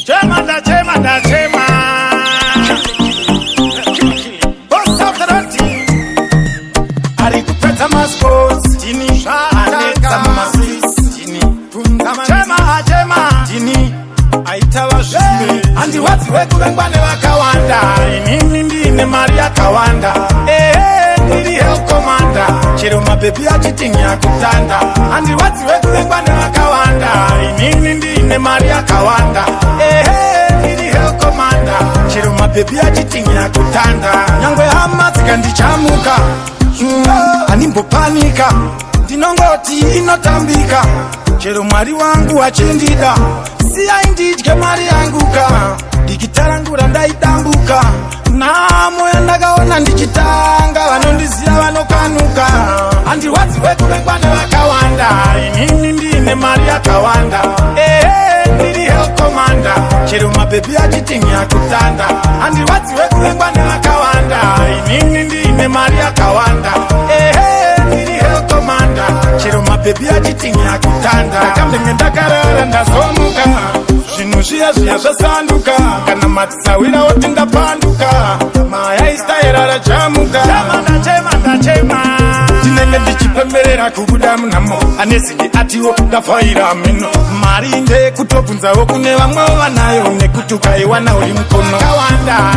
Chema Boss of the roti Ari kupeta maskos Jini Aneta masis Jini Chema Jini Aitawa shime Andi wati weku wengwane wakawanda Inini ndine Maria Kawanda Niri hell commander Chiro mabebi achitingi ya kutanda Andi wati weku wengwane wakawanda Inini ndine Maria Kawanda Niri hell commander Chiro mabebi achitingi ya kutanda Nyangwe hama zikandi chamuka Animbo panika Dinongoti inotambika Chiro mwari wangu wachindida Siya indijke mari anguka Dikitarangura ndaidambuka Namo yandagaona ndichitanga Vanondizia vanokanuka Andi wazi weku wengwane wakawanda Inini ndine mari yakawanda Niri hell commander Chero mabebi achitingi ya kutanda Andi wazi weku wengwane wakawanda Inini ndine mari yakawanda Niri hell commander Chero mabebi achitingi ya kutanda Nakamdenge ndakarara ndazomuka Zvinu zviya zvasanduka Kana matisawira oti ndapanduka Maya istairara jamuka Chema Tinenge ndichipemberera kubuda munamo Anesindi atiwo ndafayira mino Mari nde kutobvunzawo kune vamwe vanayo Nekutuka iwana uri mukono Kawanda